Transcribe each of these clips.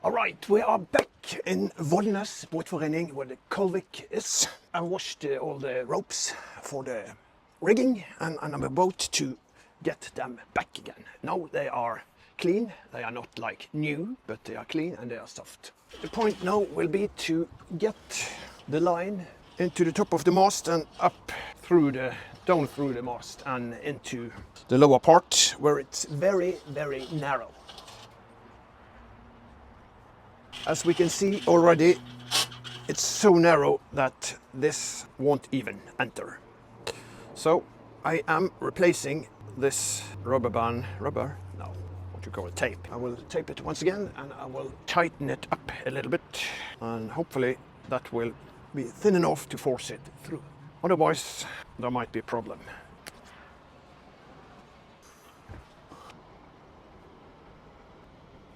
Alright, we are back in Vollnes Båtforening where the Colvic is. I washed all the ropes for the rigging and I'm about to get them back again. Now they are clean, they are not like new, but they are clean and they are soft. The point now will be to get the line into the top of the mast and up through down through the mast and into the lower part where it's very, very narrow. As we can see already, it's so narrow that this won't even enter. So I am replacing this rubber, what you call it, tape. I will tape it once again and I will tighten it up a little bit and hopefully that will be thin enough to force it through. Otherwise, there might be a problem.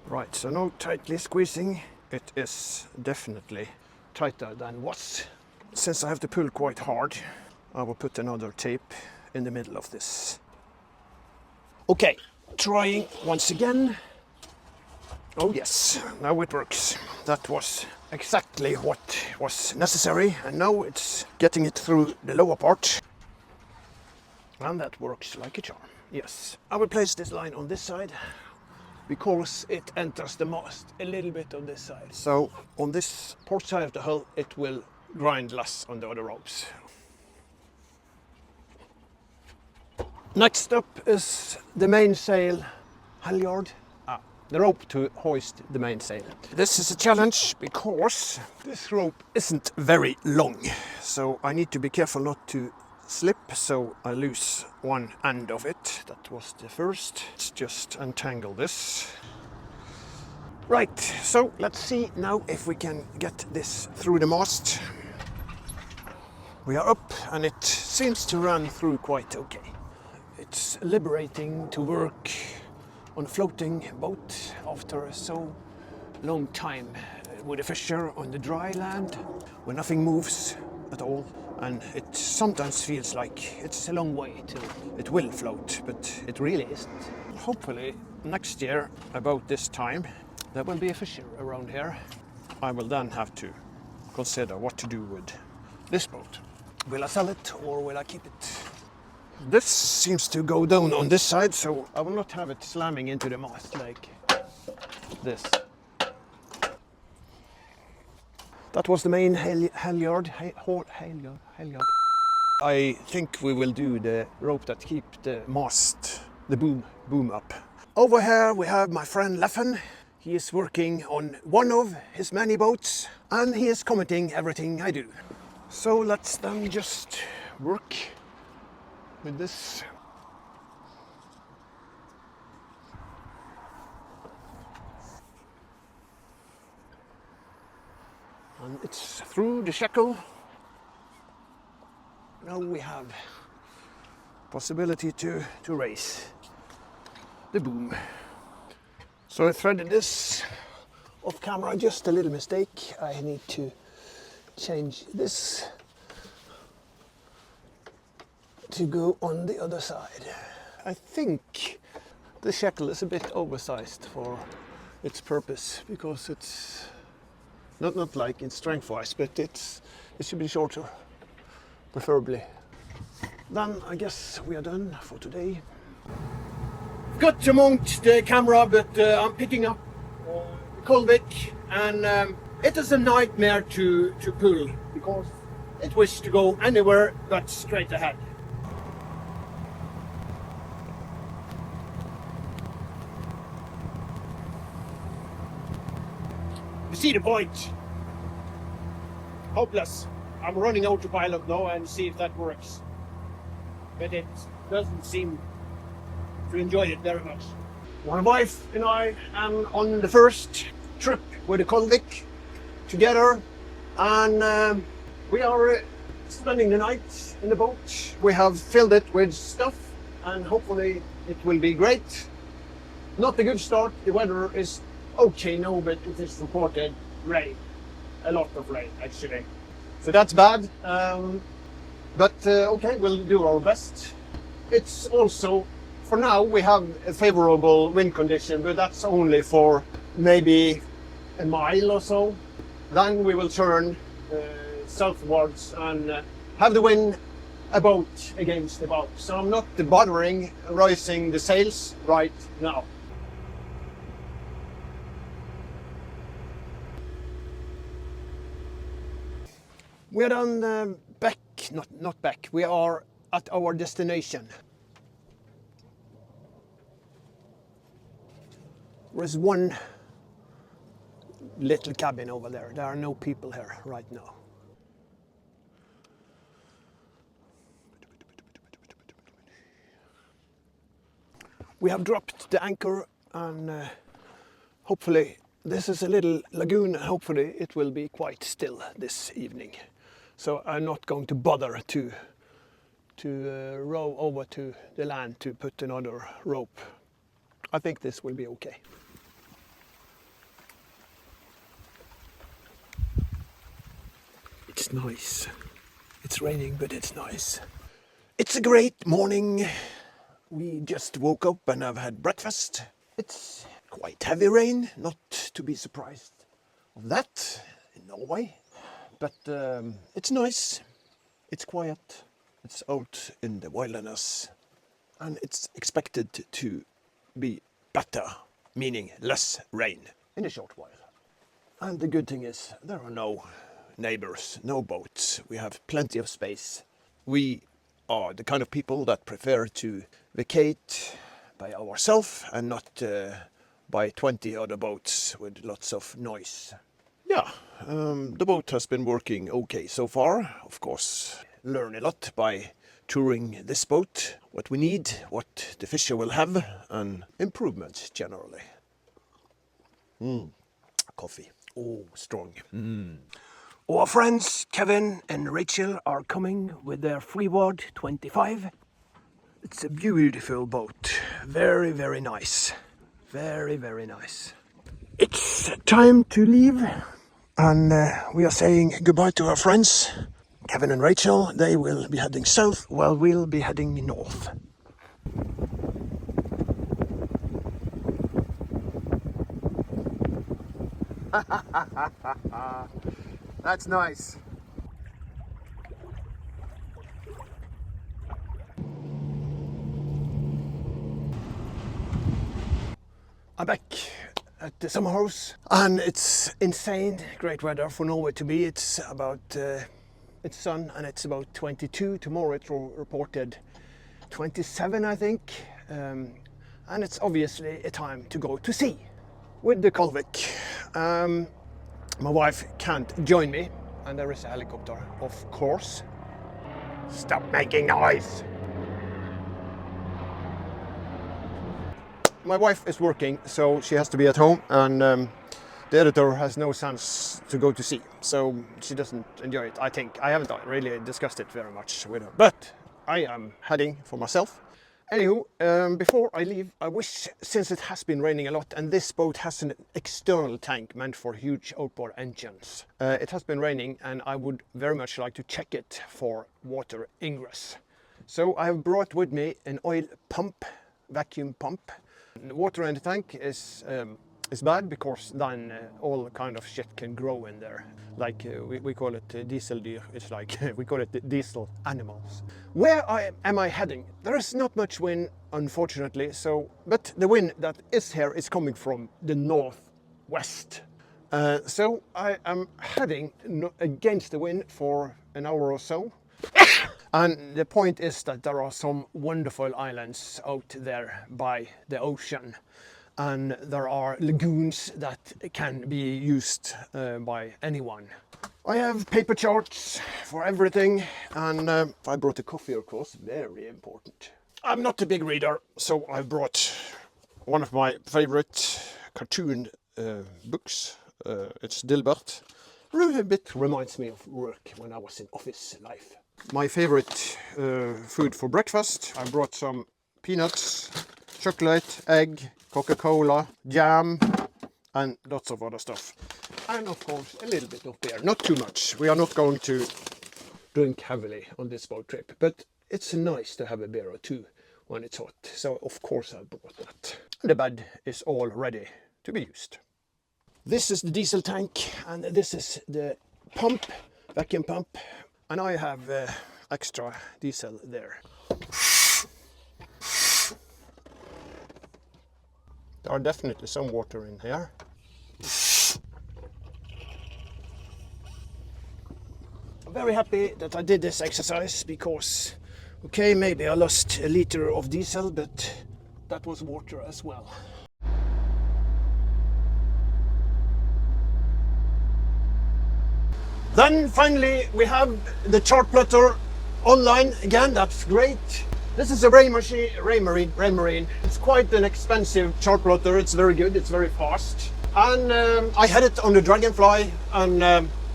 Right, so now tightly squeezing. It is definitely tighter than was. Since I have to pull quite hard, I will put another tape in the middle of this. Okay, trying once again. Oh yes, now it works. That was exactly what was necessary, and now it's getting it through the lower part. And that works like a charm, yes. I will place this line on this side, because it enters the mast a little bit on this side. So on this port side of the hull, it will grind less on the other ropes. Next up is the mainsail halyard. The rope to hoist the mainsail. This is a challenge because this rope isn't very long. So I need to be careful not to slip, so I lose one end of it. That was the first. Let's just untangle this. Right, so let's see now if we can get this through the mast. We are up and it seems to run through quite okay. It's liberating to work on a floating boat after so long time with a fisher on the dry land where nothing moves at all. And it sometimes feels like it's a long way till it will float, but it really isn't. Hopefully next year, about this time, there will be a fisher around here. I will then have to consider what to do with this boat. Will I sell it or will I keep it? This seems to go down on this side, so I will not have it slamming into the mast like this. That was the main halyard. I think we will do the rope that keep the mast, the boom up. Over here we have my friend Leffen. He is working on one of his many boats and he is commenting everything I do. So let's then just work with this. And it's through the shackle. Now we have possibility to raise the boom. So I threaded this off camera, just a little mistake. I need to change this to go on the other side. I think the shackle is a bit oversized for its purpose because it's not like in strength wise, but it should be shorter, preferably. Then I guess we are done for today. Got to mount the camera, but I'm picking up Colvic, and it is a nightmare to pull because it wishes to go anywhere but straight ahead. You see the point? Hopeless. I'm running autopilot now and see if that works. But it doesn't seem to enjoy it very much. My wife and I am on the first trip with the Colvic together, and we are spending the night in the boat. We have filled it with stuff and hopefully it will be great. Not a good start. The weather is okay now, but it is reported rain. A lot of rain actually. So that's bad. But okay, we'll do our best. It's also, for now, we have a favorable wind condition, but that's only for maybe a mile or so. Then we will turn southwards and have the wind about against the bow. So I'm not bothering raising the sails right now. We are done back, not back, we are at our destination. There's one little cabin over there. There are no people here right now. We have dropped the anchor and hopefully this is a little lagoon. Hopefully it will be quite still this evening. So I'm not going to bother to row over to the land to put another rope. I think this will be okay. It's nice. It's raining, but it's nice. It's a great morning. We just woke up and have had breakfast. It's quite heavy rain, not to be surprised of that in Norway. But it's nice. It's quiet. It's out in the wilderness. And it's expected to be better, meaning less rain in a short while. And the good thing is there are no neighbors, no boats. We have plenty of space. We are the kind of people that prefer to vacate by ourselves and not by 20 other boats with lots of noise. Yeah, the boat has been working okay so far. Of course, learn a lot by touring this boat, what we need, what the fisher will have, and improvements generally. Coffee. Oh, strong. Our friends Kevin and Rachel are coming with their Fjord 25. It's a beautiful boat. Very, very nice. Very, very nice. It's time to leave. And we are saying goodbye to our friends. Kevin and Rachel, they will be heading south while we'll be heading north. That's nice. I'm back at the summer house and it's insane, great weather for Norway to be. It's about, it's sun and it's about 22. Tomorrow it's reported 27, I think. And it's obviously a time to go to sea with the Colvic. My wife can't join me and there is a helicopter, of course. Stop making noise! My wife is working, so she has to be at home, and the editor has no sense to go to sea, so she doesn't enjoy it, I think. I haven't really discussed it very much with her, but I am heading for myself. Anywho, before I leave, I wish, since it has been raining a lot, and this boat has an external tank meant for huge outboard engines. It has been raining, and I would very much like to check it for water ingress. So I have brought with me an oil pump, vacuum pump. The water in the tank is bad because then all kind of shit can grow in there. Like we call it diesel deer. It's like we call it the diesel animals. Where am I heading? There is not much wind, unfortunately. But the wind that is here is coming from the northwest. So I am heading against the wind for an hour or so. And the point is that there are some wonderful islands out there by the ocean. And there are lagoons that can be used by anyone. I have paper charts for everything. And I brought a coffee, of course, very important. I'm not a big reader, so I brought one of my favorite cartoon books. It's Dilbert. A bit reminds me of work when I was in office life. My favorite food for breakfast. I brought some peanuts, chocolate, egg, Coca-Cola, jam, and lots of other stuff. And of course a little bit of beer, not too much. We are not going to drink heavily on this boat trip, but it's nice to have a beer or two when it's hot. So of course I brought that. The bed is all ready to be used. This is the diesel tank, and this is the pump, vacuum pump, and I have extra diesel there. There are definitely some water in here. I'm very happy that I did this exercise because, okay, maybe I lost a liter of diesel, but that was water as well. Then finally we have the chart plotter online again. That's great. This is a Raymarine. It's quite an expensive chart plotter. It's very good, it's very fast. And I had it on the Dragonfly, and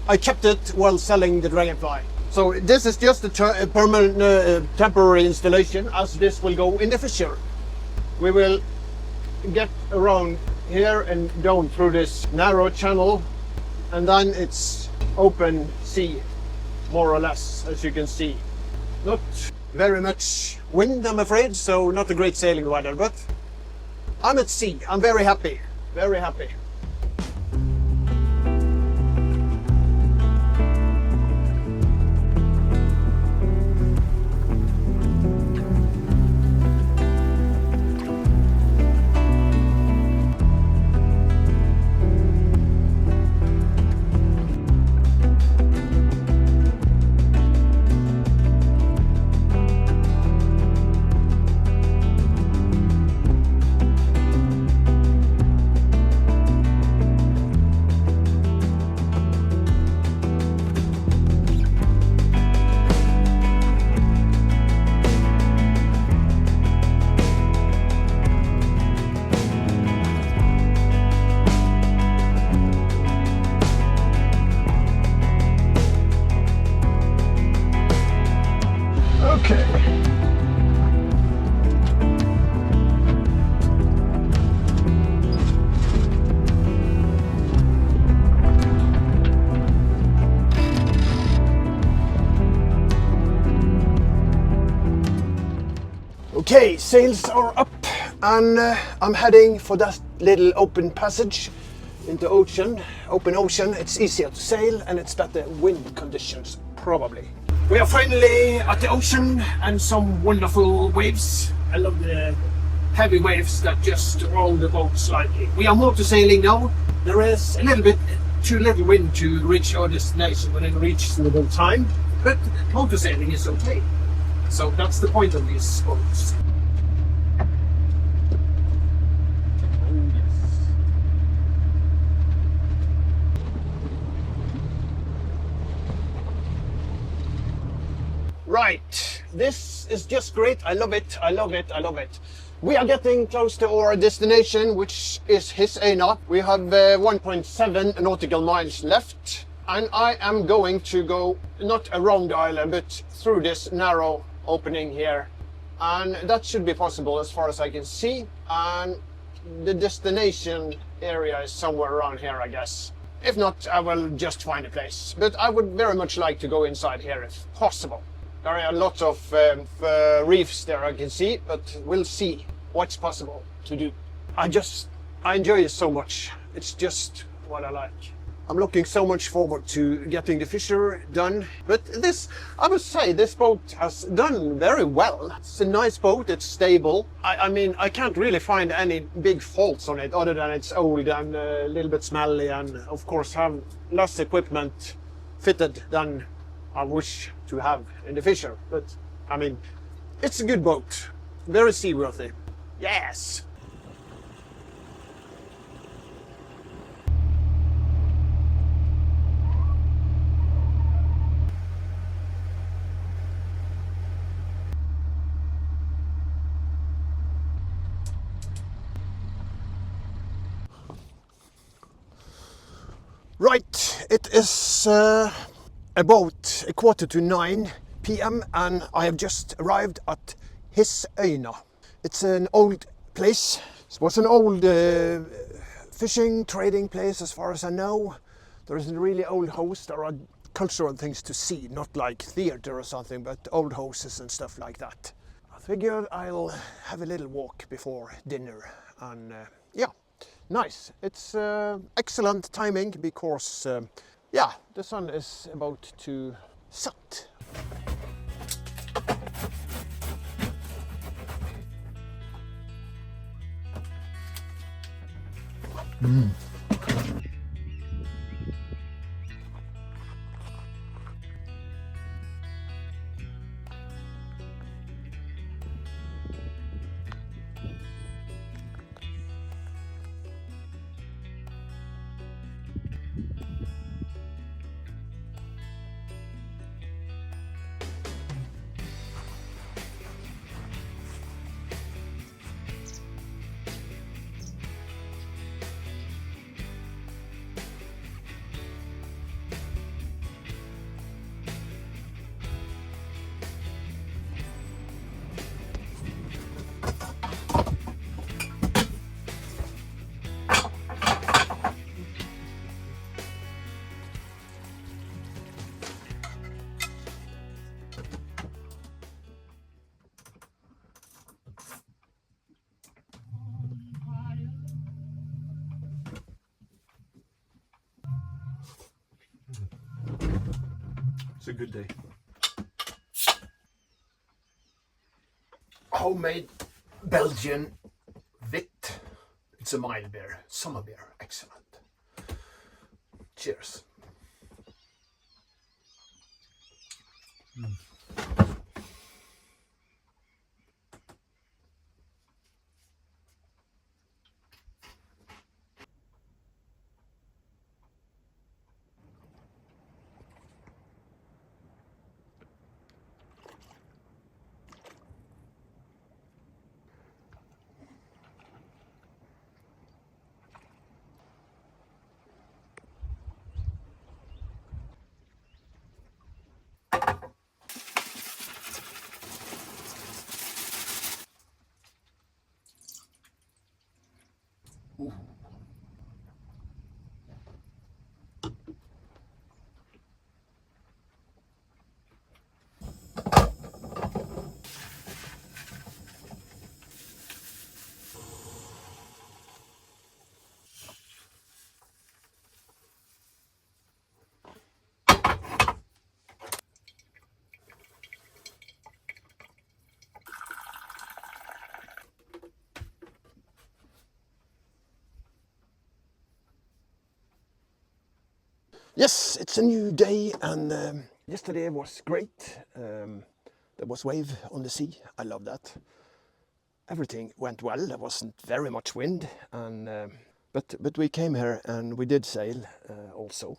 I kept it while selling the Dragonfly. So this is just a permanent, temporary installation, as this will go in the fissure. We will get around here and down through this narrow channel, and then it's open sea, more or less, as you can see. Not very much wind, I'm afraid, so not a great sailing weather, but I'm at sea. I'm very happy, very happy. Okay, sails are up, and I'm heading for that little open passage into ocean. Open ocean, it's easier to sail and it's better wind conditions, probably. We are finally at the ocean and some wonderful waves. I love the heavy waves that just roll the boat slightly. We are motor sailing now. There is a little bit too little wind to reach our destination within a reasonable time, but motor sailing is okay. So that's the point of these boats. Right, this is just great. I love it, I love it, I love it. We are getting close to our destination, which is Hisana. We have 1.7 nautical miles left, and I am going to go not around the island, but through this narrow opening here, and that should be possible as far as I can see, and the destination area is somewhere around here, I guess. If not, I will just find a place, but I would very much like to go inside here if possible. There are a lot of reefs there I can see, but we'll see what's possible to do. I enjoy it so much. It's just what I like. I'm looking so much forward to getting the fissure done. But this, I must say, this boat has done very well. It's a nice boat, it's stable. I mean, I can't really find any big faults on it other than it's old and a little bit smelly, and of course have less equipment fitted than I wish to have in the fissure. But I mean, it's a good boat, very seaworthy. Yes! Right, it is about 9:15 p.m. and I have just arrived at Hisana. It's an old place. It was an old fishing, trading place as far as I know. There is a really old house. There are cultural things to see, not like theater or something, but old houses and stuff like that. I figured I'll have a little walk before dinner, and yeah, nice. It's excellent timing because, yeah, the sun is about to set. It's a good day. Homemade Belgian wit. It's a mild beer, summer beer, excellent. Cheers. Ooh. Yes, it's a new day, and yesterday was great. There was wave on the sea. I love that. Everything went well. There wasn't very much wind, and but we came here and we did sail also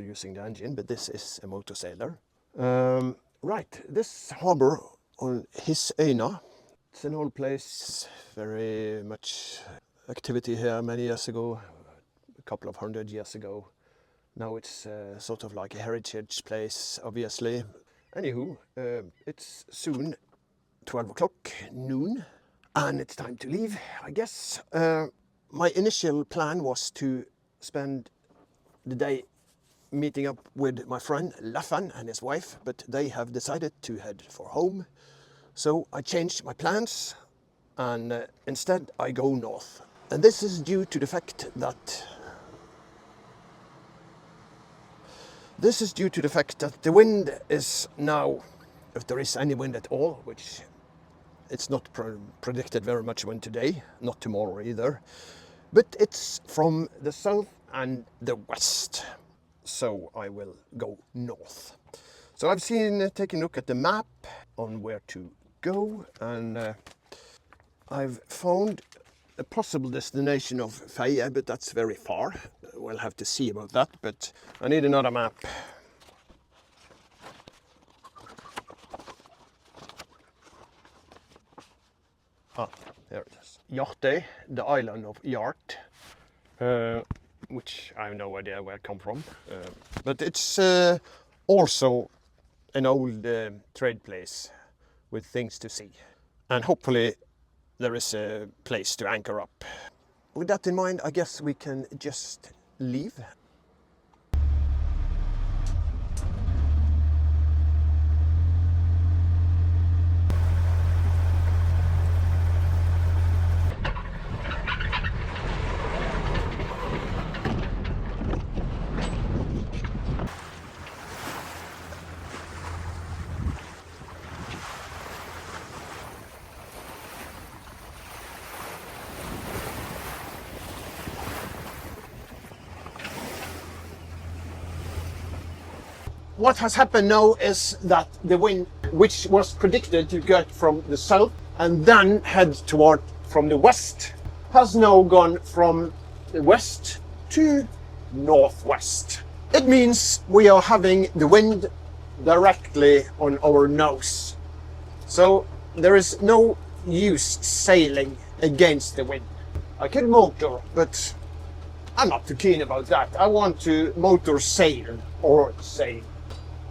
using the engine. But this is a motor sailor. Right, this harbor on Hisana. It's an old place. Very much activity here many years ago, a couple of 100 years ago. Now it's sort of like a heritage place, obviously. Anywho, it's soon 12 o'clock, noon, and it's time to leave, I guess. My initial plan was to spend the day meeting up with my friend Laffan and his wife, but they have decided to head for home. So I changed my plans, and instead I go north. And this is due to the fact that the wind is now, if there is any wind at all, which it's not predicted very much wind today, not tomorrow either, but it's from the south and the west. So I will go north. So I've taken a look at the map on where to go, and I've found a possible destination of Feie, but that's very far. We'll have to see about that, but I need another map. Ah, there it is. Hjartøy, the island of Hjart, which I have no idea where it come from. But it's also an old trade place with things to see. And hopefully there is a place to anchor up. With that in mind, I guess we can just leave. what has happened now is that the wind, which was predicted to get from the south and then head toward from the west, has now gone from the west to northwest. It means we are having the wind directly on our nose. So there is no use sailing against the wind. I can motor, but I'm not too keen about that. I want to motor sail or sail.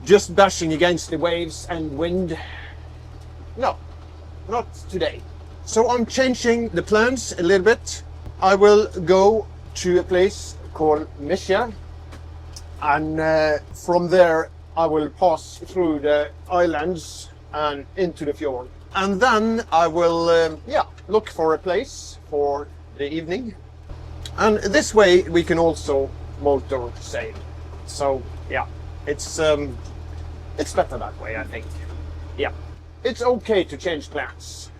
Just bashing against the waves and wind. No, not today. So I'm changing the plans a little bit. I will go to a place called Misja, and from there I will pass through the islands and into the fjord. And then I will look for a place for the evening. And this way we can also motor sail. So yeah, it's better that way, I think. Yeah, it's okay to change plans.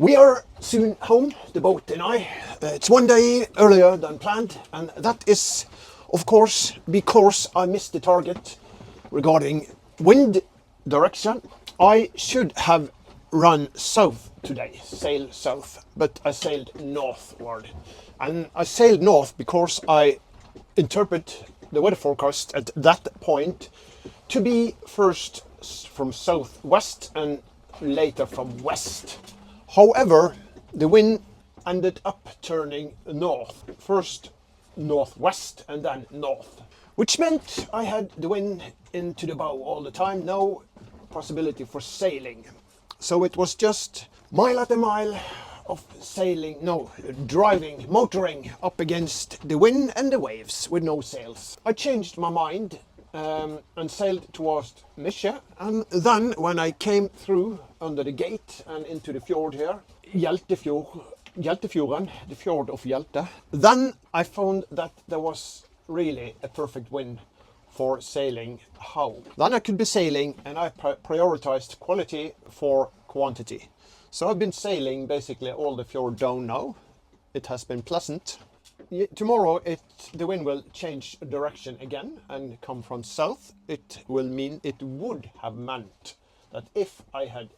We are soon home, the boat and I. It's one day earlier than planned, and that is, of course, because I missed the target regarding wind direction. I should have run south today, sail south, but I sailed northward. And I sailed north because I interpret the weather forecast at that point to be first from southwest and later from west. However, the wind ended up turning north, first northwest and then north, which meant I had the wind into the bow all the time, no possibility for sailing. So it was just mile after mile of sailing, no, driving, motoring up against the wind and the waves with no sails. I changed my mind and sailed towards Misja, and then when I came through under the gate and into the fjord here, Hjeltefjorden, the fjord of Hjelte, then I found that there was really a perfect wind for sailing home. Then I could be sailing, and I prioritized quality for quantity. So I've been sailing basically all the fjord down now. It has been pleasant. Tomorrow the wind will change direction again and come from south. It would have meant that if I had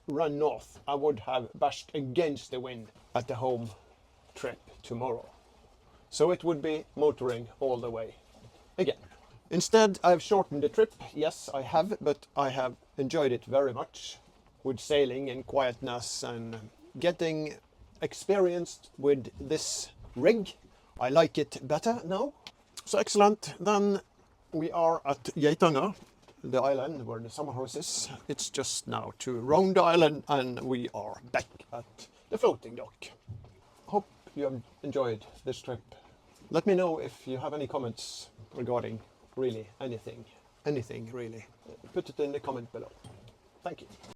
run north, I would have bashed against the wind at the home trip tomorrow. So it would be motoring all the way again. Instead, I've shortened the trip. Yes, I have, but I have enjoyed it very much with sailing in quietness and getting experienced with this rig. I like it better now. So excellent. Then we are at Geitanger, the island where the summer house is. It's just now to round the island and we are back at the floating dock. Hope you have enjoyed this trip. Let me know if you have any comments regarding really anything really. Put it in the comment below. Thank you.